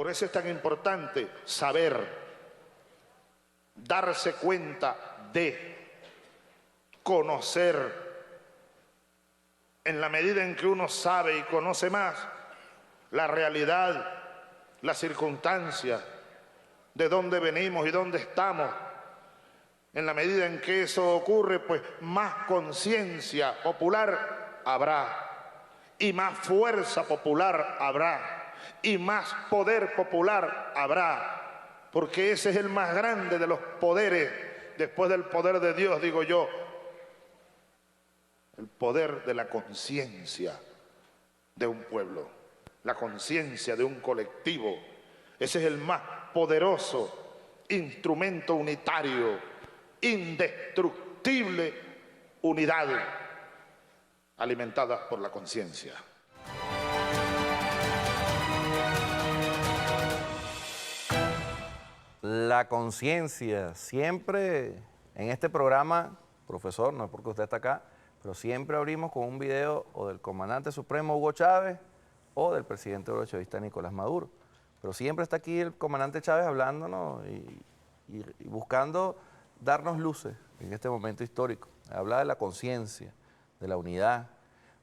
Por eso es tan importante saber, darse cuenta de, conocer. En la medida en que uno sabe y conoce más la realidad, las circunstancias, de dónde venimos y dónde estamos, en la medida en que eso ocurre, pues más conciencia popular habrá, y más fuerza popular habrá, y más poder popular habrá, porque ese es el más grande de los poderes, después del poder de Dios, digo yo, el poder de la conciencia de un pueblo, la conciencia de un colectivo. Ese es el más poderoso instrumento unitario, indestructible unidad alimentada por la conciencia. La conciencia, siempre en este programa, profesor, no es porque usted está acá, pero siempre abrimos con un video o del comandante supremo Hugo Chávez o del presidente bolchevique Nicolás Maduro. Pero siempre está aquí el comandante Chávez hablándonos y buscando darnos luces en este momento histórico. Habla de la conciencia, de la unidad.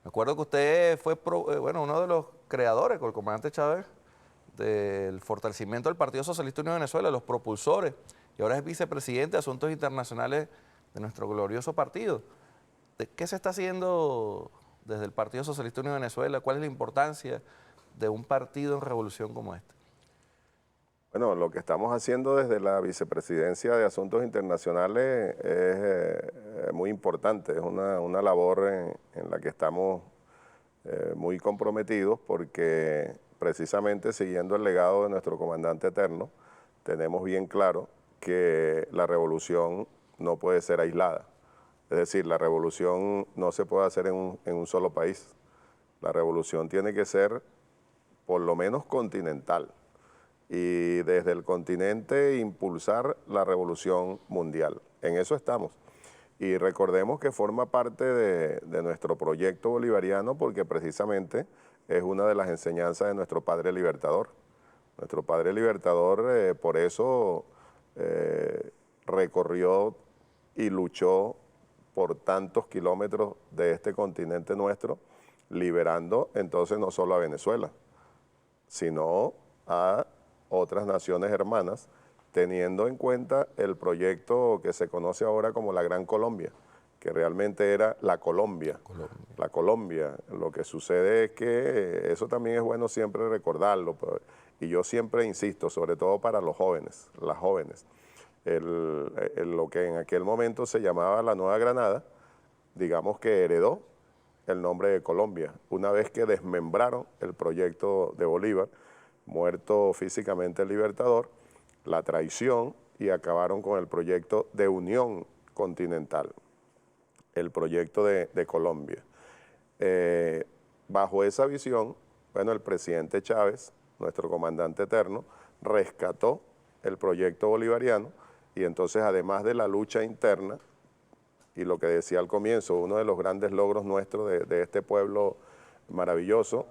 Me acuerdo que usted fue uno de los creadores con el comandante Chávez del fortalecimiento del Partido Socialista Unido de Venezuela, los propulsores, y ahora es vicepresidente de Asuntos Internacionales de nuestro glorioso partido. ¿Qué se está haciendo desde el Partido Socialista Unido de Venezuela? ¿Cuál es la importancia de un partido en revolución como este? Bueno, lo que estamos haciendo desde la Vicepresidencia de Asuntos Internacionales es muy importante, es una labor en la que estamos muy comprometidos porque precisamente siguiendo el legado de nuestro comandante eterno, tenemos bien claro que la revolución no puede ser aislada. Es decir, la revolución no se puede hacer en un solo país. La revolución tiene que ser por lo menos continental y desde el continente impulsar la revolución mundial. En eso estamos. Y recordemos que forma parte de nuestro proyecto bolivariano porque precisamente es una de las enseñanzas de nuestro Padre Libertador. Nuestro Padre Libertador por eso recorrió y luchó por tantos kilómetros de este continente nuestro, liberando entonces no solo a Venezuela, sino a otras naciones hermanas, teniendo en cuenta el proyecto que se conoce ahora como la Gran Colombia, que realmente era la Colombia. La Colombia. Lo que sucede es que eso también es bueno siempre recordarlo, y yo siempre insisto, sobre todo para los jóvenes, las jóvenes, lo que en aquel momento se llamaba la Nueva Granada, digamos que heredó el nombre de Colombia, una vez que desmembraron el proyecto de Bolívar, muerto físicamente el Libertador, la traición y acabaron con el proyecto de unión continental, el proyecto de Colombia. Bajo esa visión, bueno, el presidente Chávez, nuestro comandante eterno, rescató el proyecto bolivariano y entonces además de la lucha interna y lo que decía al comienzo, uno de los grandes logros nuestros de este pueblo maravilloso,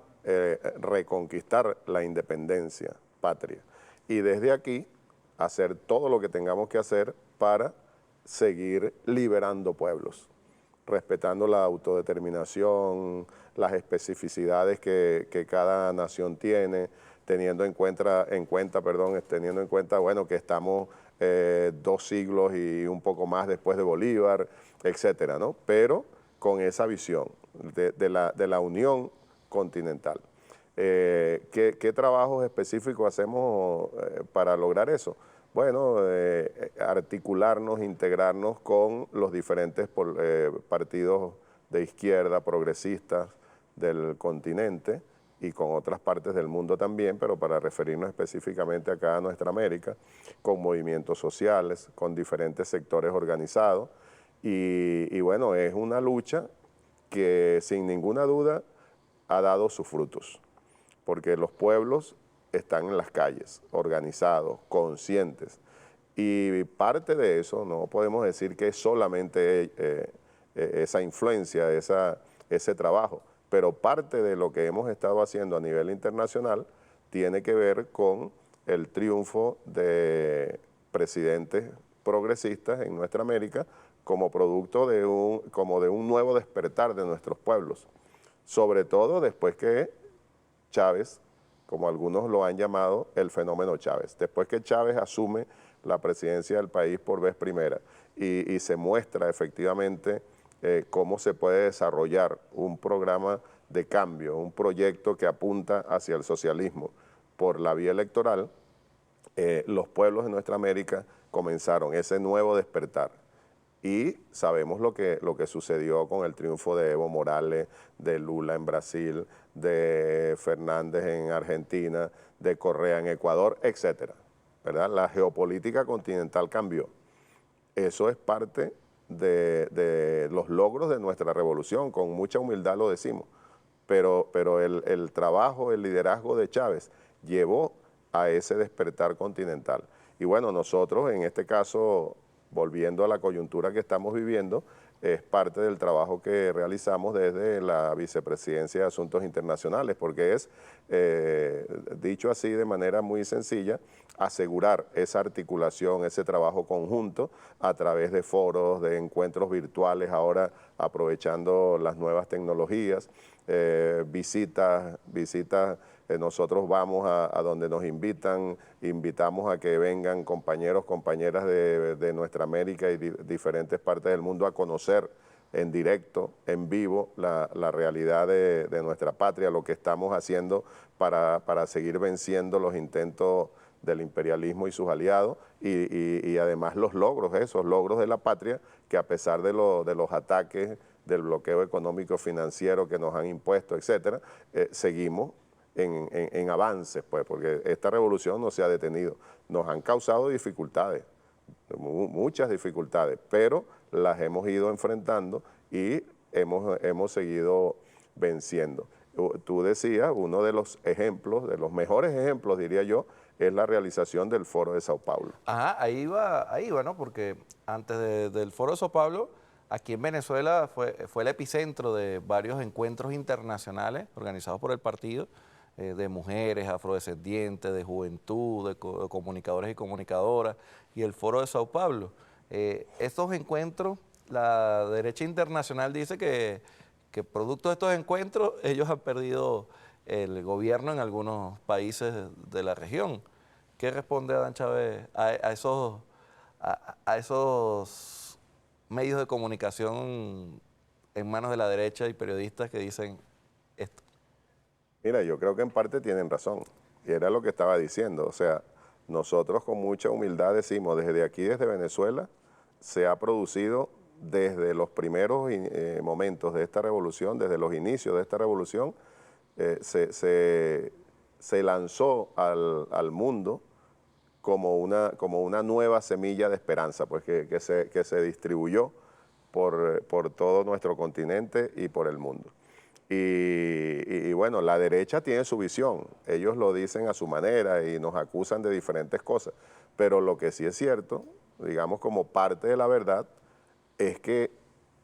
reconquistar la independencia patria. Y desde aquí hacer todo lo que tengamos que hacer para seguir liberando pueblos, respetando la autodeterminación, las especificidades que cada nación tiene, teniendo en cuenta, bueno, que estamos 2 siglos y un poco más después de Bolívar, etcétera, ¿no? Pero con esa visión de la unión continental. ¿Qué trabajos específicos hacemos para lograr eso? Bueno, articularnos, integrarnos con los diferentes partidos de izquierda, progresistas del continente y con otras partes del mundo también, pero para referirnos específicamente acá a nuestra América, con movimientos sociales, con diferentes sectores organizados. Y bueno, es una lucha que sin ninguna duda ha dado sus frutos, porque los pueblos están en las calles, organizados, conscientes, y parte de eso, no podemos decir que es solamente esa influencia, ese trabajo, pero parte de lo que hemos estado haciendo a nivel internacional tiene que ver con el triunfo de presidentes progresistas en nuestra América como producto de un nuevo despertar de nuestros pueblos, sobre todo después que Chávez, como algunos lo han llamado, el fenómeno Chávez. Después que Chávez asume la presidencia del país por vez primera y se muestra efectivamente cómo se puede desarrollar un programa de cambio, un proyecto que apunta hacia el socialismo por la vía electoral, los pueblos de nuestra América comenzaron ese nuevo despertar. Y sabemos lo que sucedió con el triunfo de Evo Morales, de Lula en Brasil, de Fernández en Argentina, de Correa en Ecuador, etcétera, ¿verdad? La geopolítica continental cambió. Eso es parte de los logros de nuestra revolución, con mucha humildad lo decimos. Pero el trabajo, el liderazgo de Chávez llevó a ese despertar continental. Y bueno, nosotros en este caso, volviendo a la coyuntura que estamos viviendo, es parte del trabajo que realizamos desde la Vicepresidencia de Asuntos Internacionales, porque es, dicho así de manera muy sencilla, asegurar esa articulación, ese trabajo conjunto a través de foros, de encuentros virtuales, ahora aprovechando las nuevas tecnologías, visitas, nosotros vamos a donde nos invitamos a que vengan compañeros, compañeras de nuestra América y diferentes partes del mundo a conocer en directo, en vivo, la realidad de nuestra patria, lo que estamos haciendo para seguir venciendo los intentos del imperialismo y sus aliados y además los logros, esos logros de la patria que a pesar de los ataques, del bloqueo económico financiero que nos han impuesto, etcétera, seguimos en avances, pues, porque esta revolución no se ha detenido. Nos han causado dificultades, muchas dificultades, pero las hemos ido enfrentando y hemos seguido venciendo. Tú decías, uno de los ejemplos, de los mejores ejemplos, diría yo, es la realización del Foro de Sao Paulo. Ajá, ahí va, ¿no? Porque antes del Foro de Sao Paulo, aquí en Venezuela fue el epicentro de varios encuentros internacionales organizados por el partido, de mujeres, afrodescendientes, de juventud, de comunicadores y comunicadoras, y el Foro de Sao Paulo. Estos encuentros, la derecha internacional dice que producto de estos encuentros, ellos han perdido el gobierno en algunos países de la región. ¿Qué responde Adán Chávez a esos medios de comunicación en manos de la derecha y periodistas que dicen esto? Mira, yo creo que en parte tienen razón, y era lo que estaba diciendo, o sea, nosotros con mucha humildad decimos, desde aquí, desde Venezuela, se ha producido desde los primeros momentos de esta revolución, desde los inicios de esta revolución, se lanzó al mundo como una nueva semilla de esperanza, pues que se distribuyó por todo nuestro continente y por el mundo. Y bueno, la derecha tiene su visión, ellos lo dicen a su manera y nos acusan de diferentes cosas, pero lo que sí es cierto, digamos como parte de la verdad, es que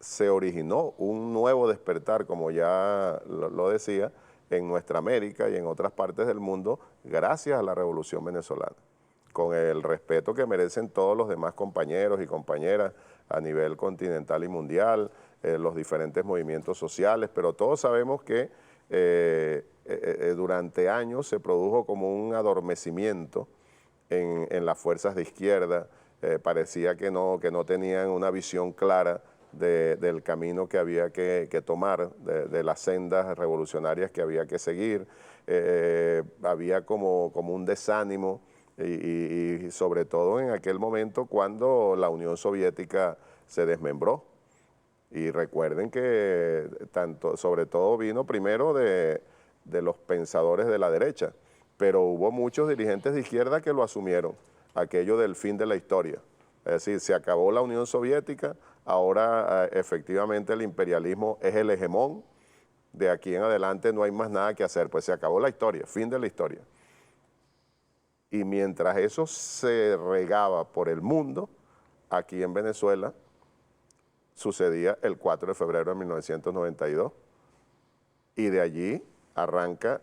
se originó un nuevo despertar, como ya lo decía, en nuestra América y en otras partes del mundo, gracias a la Revolución Venezolana, con el respeto que merecen todos los demás compañeros y compañeras a nivel continental y mundial, los diferentes movimientos sociales, pero todos sabemos que durante años se produjo como un adormecimiento en las fuerzas de izquierda, parecía que no tenían una visión clara del camino que había que tomar, de las sendas revolucionarias que había que seguir, había como un desánimo y sobre todo en aquel momento cuando la Unión Soviética se desmembró. Y recuerden que sobre todo vino primero de los pensadores de la derecha, pero hubo muchos dirigentes de izquierda que lo asumieron, aquello del fin de la historia. Es decir, se acabó la Unión Soviética, ahora efectivamente el imperialismo es el hegemón, de aquí en adelante no hay más nada que hacer, pues se acabó la historia, fin de la historia. Y mientras eso se regaba por el mundo, aquí en Venezuela sucedía el 4 de febrero de 1992 y de allí arranca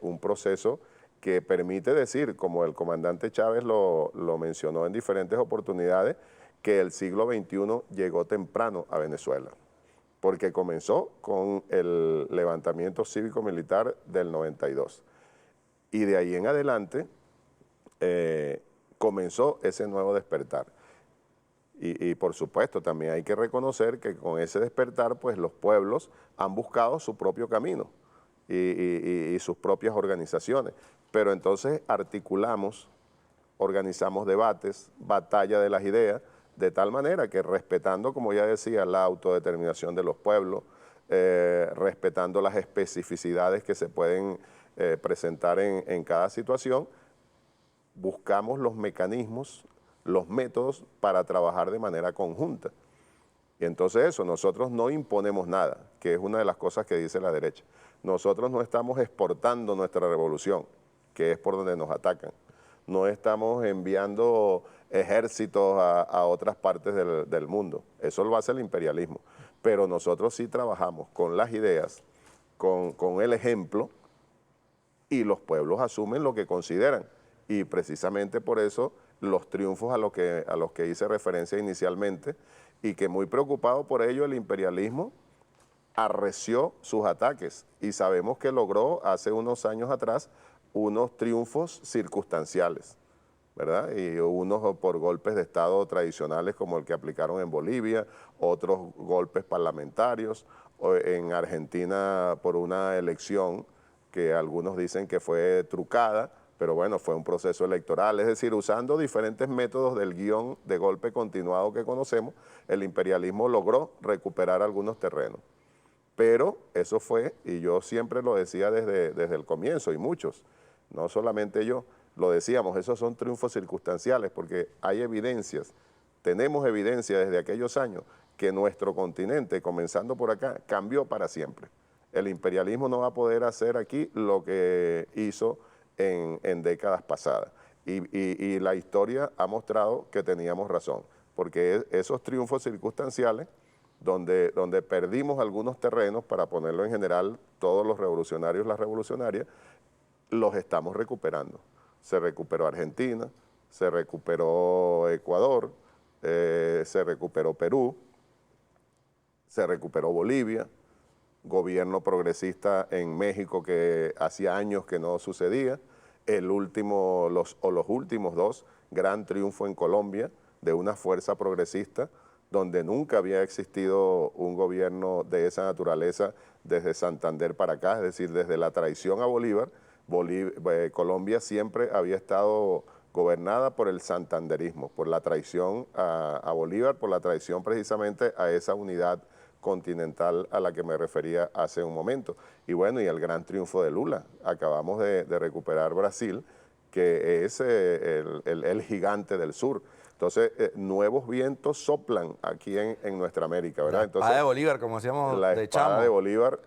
un proceso que permite decir, como el comandante Chávez lo mencionó en diferentes oportunidades, que el siglo XXI llegó temprano a Venezuela, porque comenzó con el levantamiento cívico-militar del 92. Y de ahí en adelante comenzó ese nuevo despertar. Y por supuesto también hay que reconocer que con ese despertar pues los pueblos han buscado su propio camino y sus propias organizaciones. Pero entonces organizamos debates, batalla de las ideas, de tal manera que respetando, como ya decía, la autodeterminación de los pueblos, respetando las especificidades que se pueden presentar en cada situación, buscamos los mecanismos, los métodos para trabajar de manera conjunta. Y entonces eso, nosotros no imponemos nada, que es una de las cosas que dice la derecha. Nosotros no estamos exportando nuestra revolución, que es por donde nos atacan. No estamos enviando ejércitos a otras partes del mundo. Eso lo hace el imperialismo. Pero nosotros sí trabajamos con las ideas, con el ejemplo, y los pueblos asumen lo que consideran. Y precisamente por eso los triunfos a los que hice referencia inicialmente, y que muy preocupado por ello el imperialismo arreció sus ataques, y sabemos que logró hace unos años atrás unos triunfos circunstanciales, ¿verdad? Y unos por golpes de Estado tradicionales como el que aplicaron en Bolivia, otros golpes parlamentarios, en Argentina por una elección que algunos dicen que fue trucada, pero bueno, fue un proceso electoral, es decir, usando diferentes métodos del guión de golpe continuado que conocemos, el imperialismo logró recuperar algunos terrenos. Pero eso fue, y yo siempre lo decía desde el comienzo, y muchos, no solamente yo, lo decíamos, esos son triunfos circunstanciales, porque hay evidencias, tenemos evidencia desde aquellos años, que nuestro continente, comenzando por acá, cambió para siempre. El imperialismo no va a poder hacer aquí lo que hizo en décadas pasadas. Y la historia ha mostrado que teníamos razón, porque esos triunfos circunstanciales, donde perdimos algunos terrenos, para ponerlo en general, todos los revolucionarios, las revolucionarias, los estamos recuperando. Se recuperó Argentina, se recuperó Ecuador, se recuperó Perú, se recuperó Bolivia, gobierno progresista en México que hacía años que no sucedía, los últimos dos, gran triunfo en Colombia de una fuerza progresista donde nunca había existido un gobierno de esa naturaleza desde Santander para acá, es decir, desde la traición a Bolívar, Colombia siempre había estado gobernada por el santanderismo, por la traición a Bolívar, por la traición precisamente a esa unidad continental a la que me refería hace un momento. Y bueno, y el gran triunfo de Lula. Acabamos de recuperar Brasil, que es el gigante del sur. Entonces, nuevos vientos soplan aquí en nuestra América, ¿verdad? La Entonces, espada de Bolívar, como decíamos la de espada chamo. de Bolívar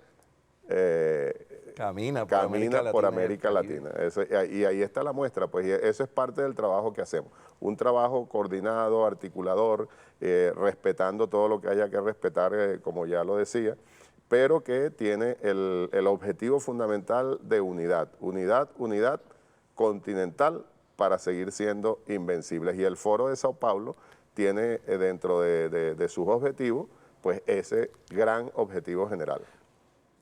Camina por América Latina. Y ahí está la muestra, pues, y eso es parte del trabajo que hacemos. Un trabajo coordinado, articulador, respetando todo lo que haya que respetar, como ya lo decía, pero que tiene el objetivo fundamental de unidad continental para seguir siendo invencibles. Y el Foro de Sao Paulo tiene dentro de sus objetivos, pues, ese gran objetivo general.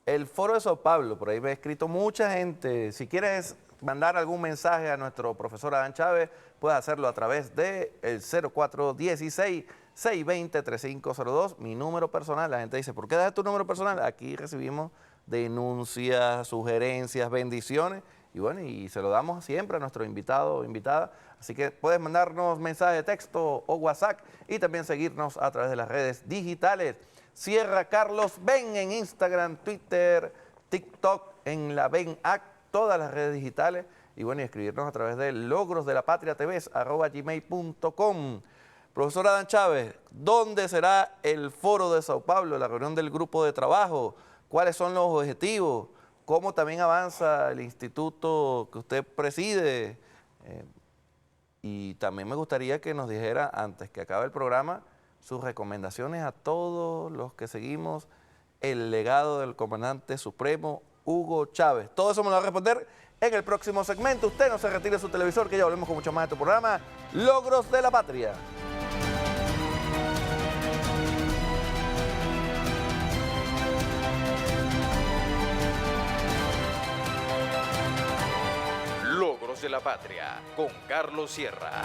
El Foro de Sao Paulo, por ahí me ha escrito mucha gente. Si quieres mandar algún mensaje a nuestro profesor Adán Chávez, puedes hacerlo a través del 0416-620-3502, mi número personal. La gente dice, ¿por qué das tu número personal? Aquí recibimos denuncias, sugerencias, bendiciones, y bueno, y se lo damos siempre a nuestro invitado o invitada. Así que puedes mandarnos mensaje de texto o WhatsApp, y también seguirnos a través de las redes digitales. Sierra Carlos Ben en Instagram, Twitter, TikTok, en la Ben Act, todas las redes digitales. Y bueno, y escribirnos a través de logrosdelapatriatv@gmail.com. Profesor Adán Chávez, ¿dónde será el Foro de Sao Paulo, la reunión del grupo de trabajo? ¿Cuáles son los objetivos? ¿Cómo también avanza el instituto que usted preside? Y también me gustaría que nos dijera, antes que acabe el programa, sus recomendaciones a todos los que seguimos el legado del comandante supremo Hugo Chávez. Todo eso me lo va a responder en el próximo segmento. Usted no se retire de su televisor, que ya volvemos con mucho más de tu programa, Logros de la Patria. Logros de la Patria con Carlos Sierra.